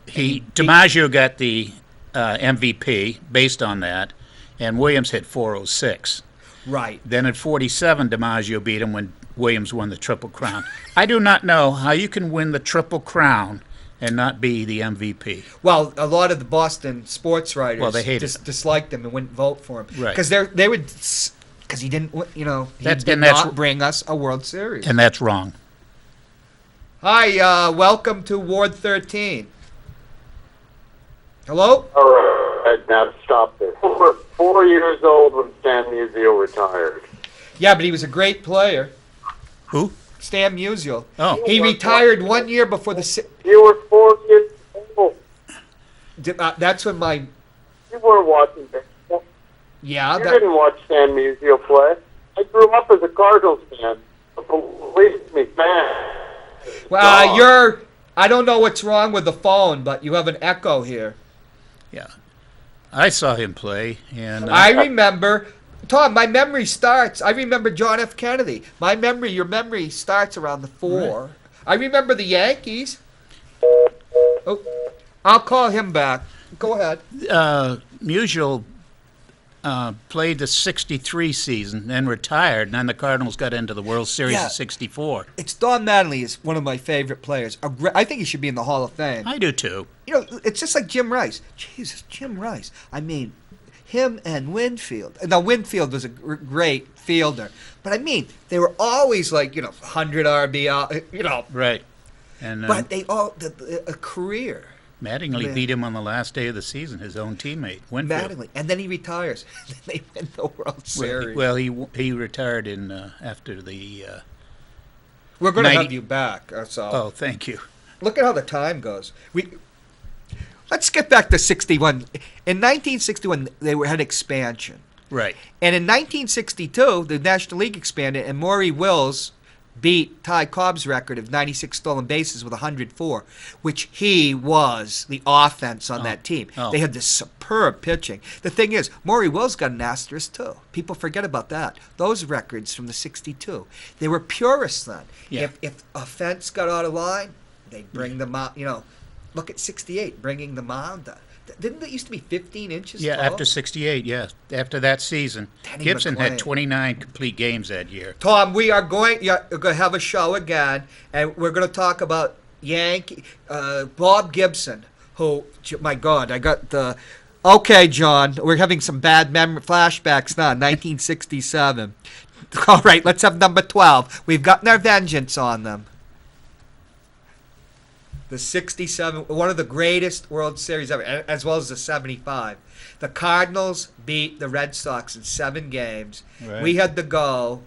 DiMaggio got the MVP based on that, and Williams hit 406. Right. Then at 47, DiMaggio beat him when Williams won the Triple Crown. I do not know how you can win the Triple Crown and not be the MVP. Well, a lot of the Boston sports writers they hated him. disliked him and wouldn't vote for him. Right. Because they would, because he didn't, he That's- did and that's- not bring us a World Series. And that's wrong. Hi, welcome to Ward 13. Hello? All right, now stop this. 4 years old when Stan Musial retired. Yeah, but he was a great player. Who? Stan Musial. Oh. He retired 1 year before the... You were 4 years old. That's when my... You weren't watching baseball. Yeah, You didn't watch Stan Musial play. I grew up as a Cardinals fan. Believe me, man. Well, I don't know what's wrong with the phone, but you have an echo here. Yeah. I saw him play, and I remember... Tom, my memory starts. I remember John F. Kennedy. Your memory starts around the 4. Right. I remember the Yankees. Oh, I'll call him back. Go ahead. Musial played the 63 season, then retired, and then the Cardinals got into the World Series in 64. It's Don Mattingly is one of my favorite players. I think he should be in the Hall of Fame. I do too. It's just like Jim Rice. Jesus, Jim Rice. I mean... him and Winfield. Now, Winfield was a great fielder. But, I mean, they were always like, 100 RBI, Right. And but they all, a career. Mattingly beat him on the last day of the season, his own teammate, Winfield. Mattingly. And then he retires. And then they win the World Series. Well, he retired in after the... We're going to have you back. So. Oh, thank you. Look at how the time goes. Let's get back to 61. In 1961, they had expansion. Right. And in 1962, the National League expanded, and Maury Wills beat Ty Cobb's record of 96 stolen bases with 104, which he was the offense on that team. Oh. They had this superb pitching. The thing is, Maury Wills got an asterisk, too. People forget about that. Those records from the 62. They were purists then. Yeah. If a fence got out of line, they'd bring them out, Look at 68, bringing the mound up. Didn't it used to be 15 inches tall? After 68, yeah. After that season. Danny Gibson McClain. had 29 complete games that year. Tom, we're going to have a show again, and we're going to talk about Bob Gibson, who, my God, I got the... Okay, John, we're having some bad flashbacks now, 1967. All right, let's have number 12. We've gotten our vengeance on them. The 67, one of the greatest World Series ever, as well as the 75. The Cardinals beat the Red Sox in 7 games. Right. We had to go.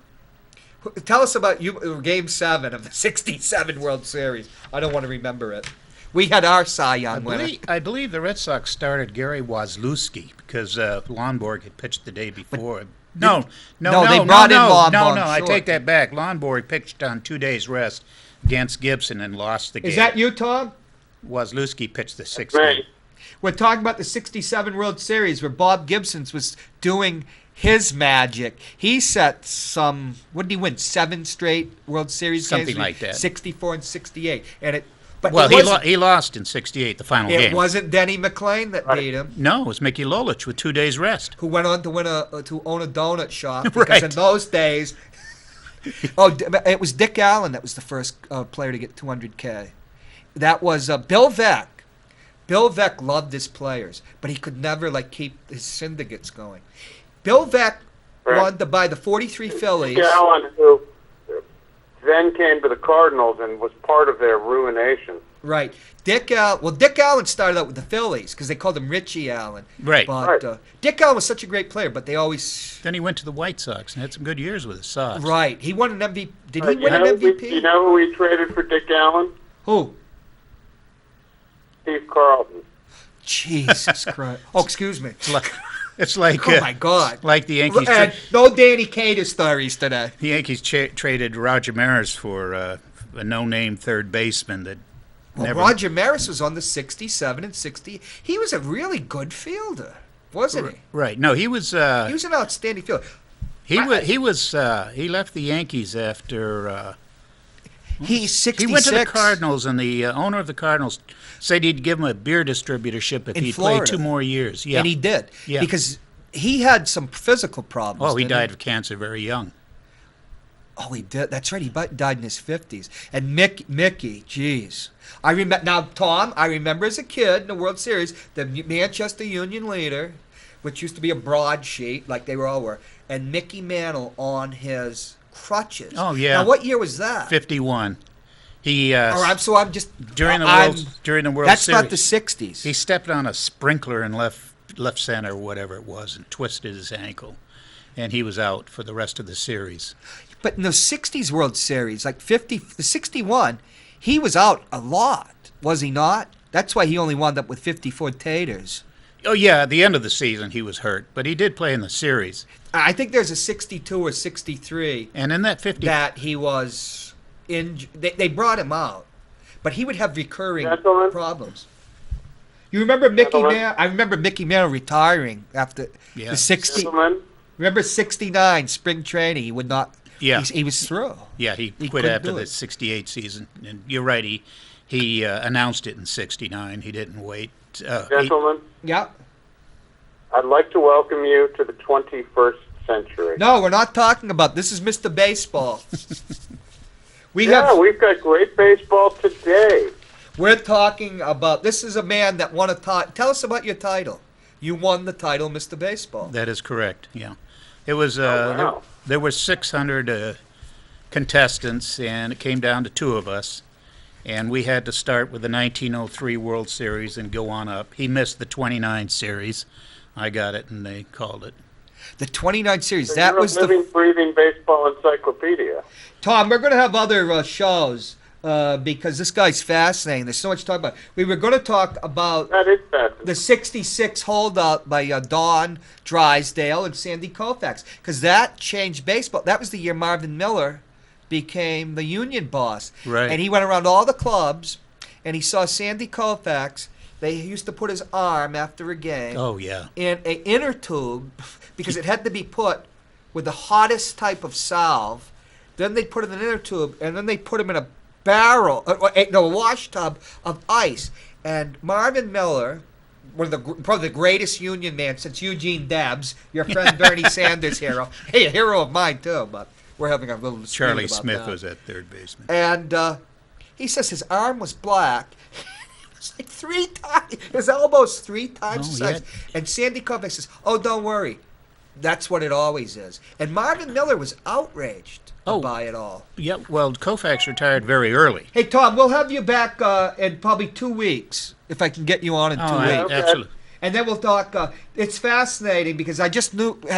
Tell us about Game 7 of the 67 World Series. I don't want to remember it. We had our Cy Young winner. I believe the Red Sox started Gary Wazlewski because Lonborg had pitched the day before. No, they brought in Lonborg. No, I take that back. Lonborg pitched on 2 days' rest against Gibson and lost the game. Is that you, Tom? Wazlewski pitched the 6th Right. game. We're talking about the 67 World Series where Bob Gibson was doing his magic. He set what did he win? 7 straight World Series games? Something like that. 64 and 68. He lost in 68, the final game. It wasn't Denny McClain that beat him. No, it was Mickey Lolich with 2 days' rest. Who went on to own a donut shop. Because Right. in those days... it was Dick Allen that was the first player to get 200K. That was Bill Veeck. Bill Veeck loved his players, but he could never keep his syndicates going. Bill Veeck wanted to buy the 43 Phillies. Dick Allen, who then came to the Cardinals and was part of their ruination. Right. Dick Allen started out with the Phillies because they called him Richie Allen. Right. But Dick Allen was such a great player, but they always... Then he went to the White Sox and had some good years with the Sox. Right. He won an MVP. Did he win an MVP? You know who he traded for Dick Allen? Who? Steve Carlton. Jesus Christ. Oh, excuse me. It's like oh, my God. Like the Yankees. And no Danny Cater stories today. The Yankees traded Roger Maris for a no-name third baseman that Roger Maris was on the 67 and 60. He was a really good fielder, wasn't he? Right. No, he was an outstanding fielder. He left the Yankees after he's 66. He went to the Cardinals, and the owner of the Cardinals said he'd give him a beer distributorship if he'd played 2 more years. Yeah. And he did. Yeah. Because he had some physical problems. Oh, he died of cancer very young. Oh, he did. That's right. He died in his 50s. And Mickey, geez. I remember. Now, Tom, I remember as a kid in the World Series, the Manchester Union leader, which used to be a broadsheet, like they all were, and Mickey Mantle on his crutches. Oh, yeah. Now, what year was that? 51. He. I'm just during the World that's Series. That's not the 60s. He stepped on a sprinkler in left center, whatever it was, and twisted his ankle, and he was out for the rest of the series. But in the 60s World Series, like the 61, he was out a lot, was he not? That's why he only wound up with 54 taters. Oh, yeah, at the end of the season he was hurt, but he did play in the series. I think there's a 62 or 63. And in that 50... that he was in... They brought him out, but he would have recurring problems. You remember Mickey Mantle? I remember Mickey Mantle retiring after the 60... Remember 69, spring training, he would not... Yeah. He was through. Yeah, he quit after the 68 season. And you're right, he announced it in 69. He didn't wait. Gentlemen? Yeah? I'd like to welcome you to the 21st century. No, we're not talking about... This is Mr. Baseball. We've got great baseball today. We're talking about... This is a man that won a title. Tell us about your title. You won the title, Mr. Baseball. That is correct, yeah. It was... wow. There were 600 contestants, and it came down to 2 of us. And we had to start with the 1903 World Series and go on up. He missed the 29 series. I got it, and they called it. The 29 series. So that you're was a living, breathing baseball encyclopedia. Tom, we're going to have other shows because this guy's fascinating. There's so much to talk about. We were going to talk about that is fascinating. The 66 holdout by Don Drysdale and Sandy Koufax, because that changed baseball. That was the year Marvin Miller became the union boss. Right. And he went around all the clubs, and he saw Sandy Koufax. They used to put his arm after a game in an inner tube because it had to be put with the hottest type of salve. Then they put it in an inner tube, and then they put him in a barrel, a wash tub of ice. And Marvin Miller, probably the greatest union man since Eugene Debs, your friend Bernie Sanders' hero. Hey, a hero of mine too, but we're having a little dispute Charlie about Smith that. was at third baseman. And he says his arm was black. It was like 3 times. His elbow's 3 times the size. And Sandy Koufax says, "Oh, don't worry. That's what it always is." And Marvin Miller was outraged by it all. Yeah, well, Koufax retired very early. Hey, Tom, we'll have you back in probably 2 weeks, if I can get you on in 2 weeks. Right, absolutely. And then we'll talk. It's fascinating because I just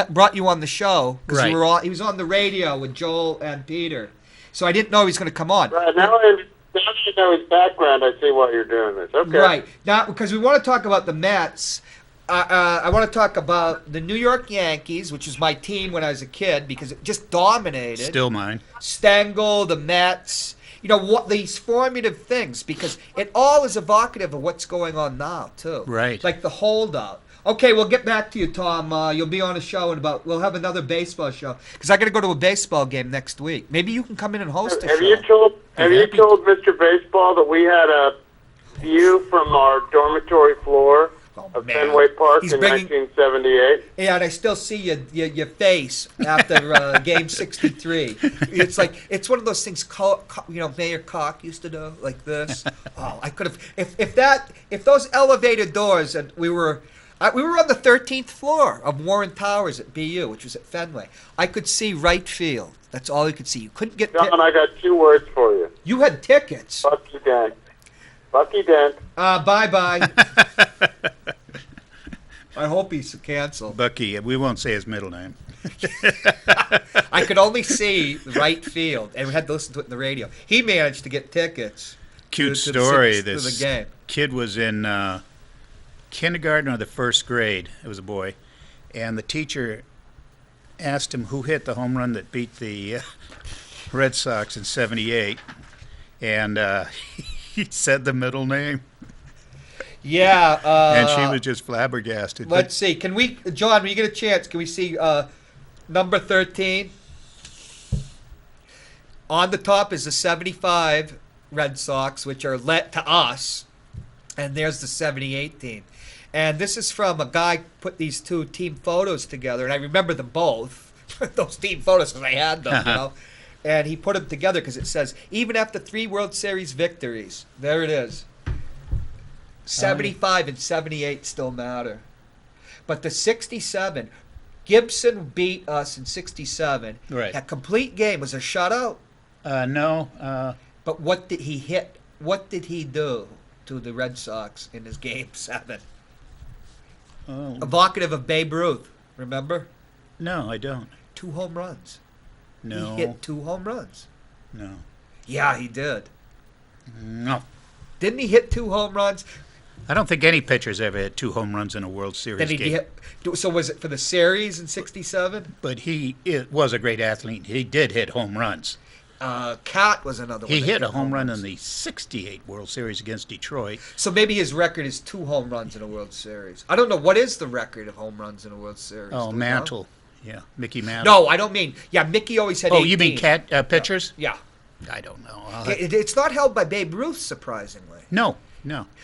brought you on the show because he was on the radio with Joel and Peter, so I didn't know he was going to come on. Right now I know his background. I see why you're doing this. Okay. Right now, because we want to talk about the Mets. I want to talk about the New York Yankees, which was my team when I was a kid because it just dominated. Still mine. Stengel, the Mets. You know, what these formative things, because it all is evocative of what's going on now, too. Right. Like the holdout. Okay, we'll get back to you, Tom. You'll be on a show we'll have another baseball show. Because I got to go to a baseball game next week. Maybe you can come in and host a show. Have you told Mr. Baseball that we had a view from our dormitory floor of Fenway Park in 1978? Yeah, and I still see your face after Game 63. It's like it's one of those things. Mayor Koch used to do like this. Oh, I could have if those elevator doors, and we were on the 13th floor of Warren Towers at BU, which was at Fenway. I could see right field. That's all you could see. You couldn't get. John, I got 2 words for you. You had tickets. Bucky Dent. Bucky Dent. Bye. I hope he's canceled. Bucky, we won't say his middle name. I could only see the right field, and we had to listen to it in the radio. He managed to get tickets. Cute story. To the game. Kid was in kindergarten or the first grade. It was a boy, and the teacher asked him who hit the home run that beat the Red Sox in '78, and he said the middle name. Yeah. And she was just flabbergasted. Let's see. Can we, John, when you get a chance, can we see number 13? On the top is the 75 Red Sox, which are let to us. And there's the 78 team. And this is from a guy put these 2 team photos together. And I remember them both, those team photos, because I had them, you know. And he put them together because it says, even after 3 World Series victories, there it is, 75 and 78 still matter. But the 67, Gibson beat us in 67. Right. A complete game. Was a shutout? No. But what did he hit? What did he do to the Red Sox in his game 7? Evocative of Babe Ruth. Remember? No, I don't. 2 home runs. No. He hit 2 home runs. No. Yeah, he did. No. Didn't he hit 2 home runs? I don't think any pitcher's ever hit 2 home runs in a World Series game. So was it for the series in 67? But he was a great athlete. He did hit home runs. Cat was another one. He hit a home run in the 68 World Series against Detroit. So maybe his record is 2 home runs in a World Series. I don't know. What is the record of home runs in a World Series? Oh, Mantle. Yeah, Mickey Mantle. No, I don't mean. Yeah, Mickey always had 18. Oh, you mean pitchers? Yeah. I don't know. It's not held by Babe Ruth, surprisingly. No.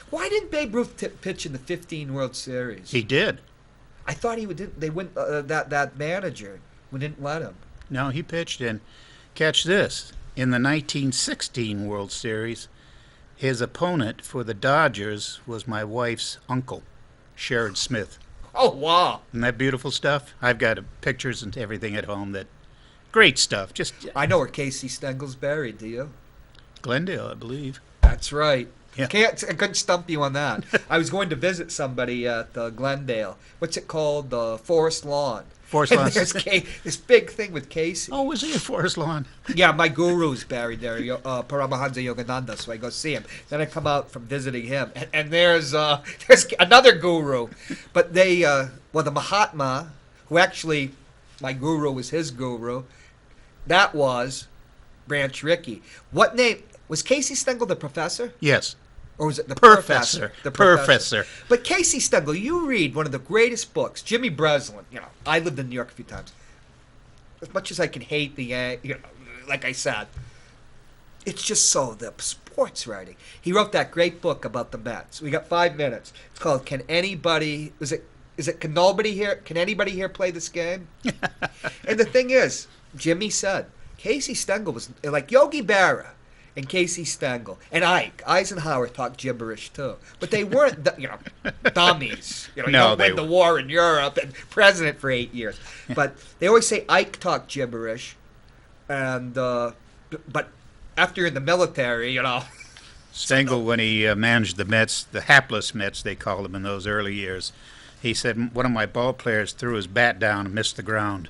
Why didn't Babe Ruth pitch in the 15 World Series? He did. I thought he would. They went that manager. We didn't let him. No, he pitched in. Catch this. In the 1916 World Series, his opponent for the Dodgers was my wife's uncle, Sherrod Smith. Oh, wow. Isn't that beautiful stuff? I've got pictures and everything at home. Great stuff. I know where Casey Stengel's buried, do you? Glendale, I believe. That's right. Yeah. I couldn't stump you on that. I was going to visit somebody at Glendale. What's it called? Forest Lawn. Forest And Lawn. there's this big thing with Casey. Oh, was he at Forest Lawn? Yeah, my guru's buried there, Paramahansa Yogananda, so I go see him. Then I come out from visiting him, and there's another guru. But the Mahatma, who actually, my guru was his guru, that was Branch Rickey. What name? Was Casey Stengel the professor? Yes. Or was it the Professor? The Professor. But Casey Stengel, you read one of the greatest books, Jimmy Breslin. I lived in New York a few times. As much as I can hate like I said, it's just the sports writing. He wrote that great book about the Mets. We got 5 minutes. It's called Can Anybody Here Play This Game? And the thing is, Jimmy said, Casey Stengel was like Yogi Berra. And Casey Stengel and Ike Eisenhower talked gibberish too, but they weren't, dummies. You don't win the war in Europe and president for 8 years. But they always say Ike talked gibberish, and but after you're in the military, Stengel, when he managed the Mets, the hapless Mets they called them in those early years, he said one of my ball players threw his bat down and missed the ground.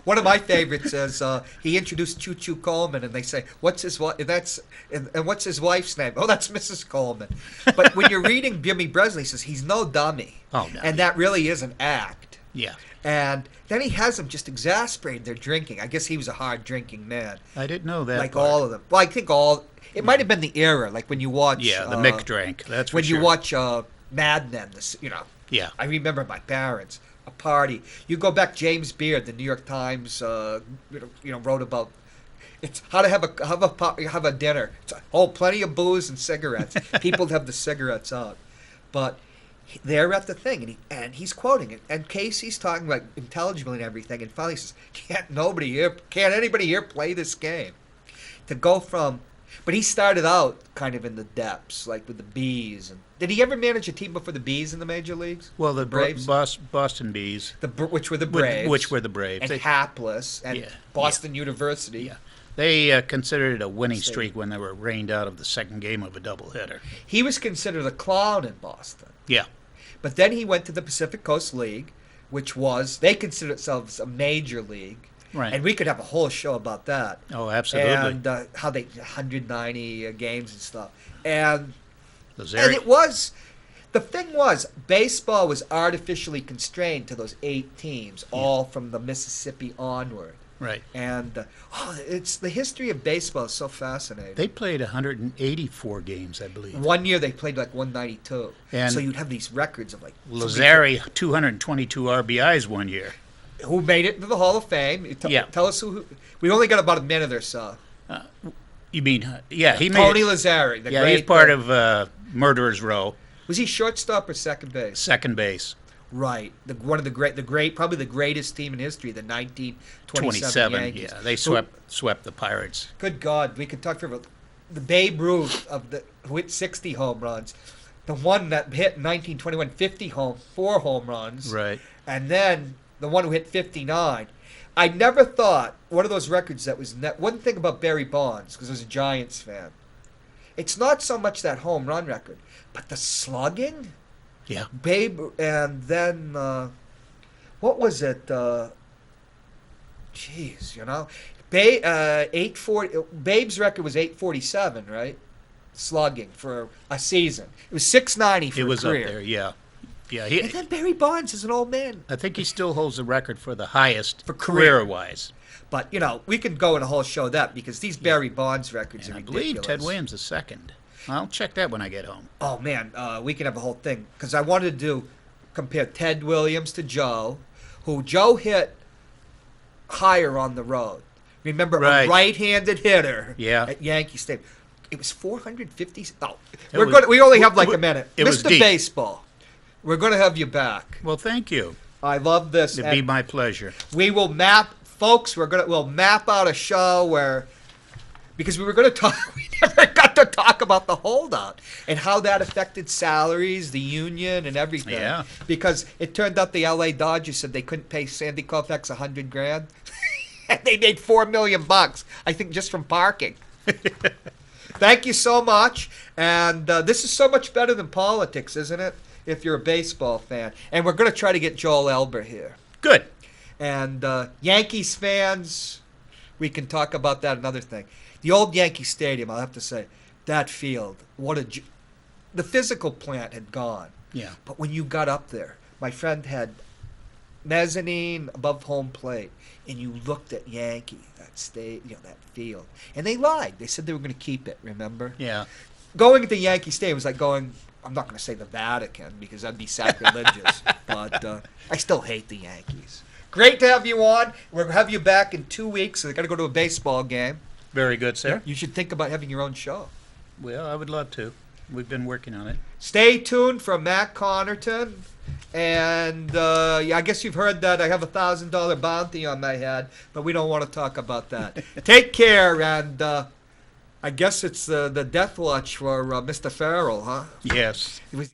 One of my favorites is he introduced Choo Choo Coleman, and they say, "What's his wife?" And what's his wife's name? Oh, that's Mrs. Coleman. But when you're reading Jimmy Breslin, he says he's no dummy. Oh no. And that really is an act. Yeah. And then he has them just exasperated their drinking. I guess he was a hard drinking man. I didn't know that. Like part. all of them. Well, I think it might have been the era, like when you watch. Yeah, the Mick drank. That's for when sure. you watch Mad Men. Yeah. I remember my parents. A party. You go back, James Beard, the New York Times, wrote about it's how to have a dinner. It's, plenty of booze and cigarettes. People have the cigarettes out, but they're at the thing, and he's quoting it, and Casey's talking like intelligibly and everything, and finally says, "Can't anybody here play this game?" To go from, but he started out kind of in the depths, like with the Bees. And did he ever manage a team before the Bees in the major leagues? Well, the Braves, Boston Bees, which were the Braves, and hapless, and Boston University. Yeah, they considered it a winning streak when they were rained out of the second game of a doubleheader. He was considered a clown in Boston. Yeah, but then he went to the Pacific Coast League, which they considered themselves a major league. Right. And we could have a whole show about that. Oh, absolutely. And how they 190 games and stuff. And it was, the thing was, baseball was artificially constrained to those 8 teams, all from the Mississippi onward. Right. And it's the history of baseball is so fascinating. They played 184 games, I believe. One year they played like 192. And so you'd have these records of like Lazari 222 RBIs one year. Who made it into the Hall of Fame? Tell us who. We only got about a minute or so. You mean? He made Tony Lazzari. He's part of Murderer's Row. Was he shortstop or second base? Second base. Right. One of the great, probably the greatest team in history, the 1927 Yankees. Yeah, they swept the Pirates. Good God, we could talk for the Babe Ruth who hit 60 home runs, the one that hit in 1921 4 home runs, right, and then the one who hit 59. I never thought one of those records that was one thing about Barry Bonds, because I was a Giants fan. It's not so much that home run record, but the slugging. Yeah. Babe, and then what was it? Jeez, you know, 840. Babe's record was 847, right? Slugging for a season. It was 690 for a career. It was up there, yeah. Yeah. And then Barry Bonds is an old man. I think he still holds the record for the highest for career-wise. But you know, we can go in a whole show that because these Barry Bonds records are ridiculous. I believe Ted Williams is second. I'll check that when I get home. Oh, man, we can have a whole thing. Because I wanted to compare Ted Williams to Joe, who Joe hit higher on the road. Remember, a right-handed hitter at Yankee Stadium. It was 450. Oh, we only have like a minute. Mr. Baseball, we're going to have you back. Well, thank you. I love this. It'd be my pleasure. We will folks, we'll map out a show where... Because we were going to talk, we never got to talk about the holdout and how that affected salaries, the union, and everything. Yeah. Because it turned out the L.A. Dodgers said they couldn't pay Sandy Koufax $100,000, and they made $4 million, I think, just from parking. Thank you so much, and this is so much better than politics, isn't it? If you're a baseball fan, and we're going to try to get Joel Elber here. Good. And Yankees fans, we can talk about that another thing. The old Yankee Stadium, I'll have to say, that field, the physical plant had gone. Yeah. But when you got up there, my friend had mezzanine above home plate, and you looked at Yankee, that field, and they lied. They said they were going to keep it. Remember? Yeah. Going to Yankee Stadium was like going. I'm not going to say the Vatican because that'd be sacrilegious, but I still hate the Yankees. Great to have you on. We'll have you back in 2 weeks. So I got to go to a baseball game. Very good, sir. You should think about having your own show. Well, I would love to. We've been working on it. Stay tuned for Matt Connerton. And I guess you've heard that I have a $1,000 bounty on my head, but we don't want to talk about that. Take care, and I guess it's the death watch for Mr. Farrell, huh? Yes. It was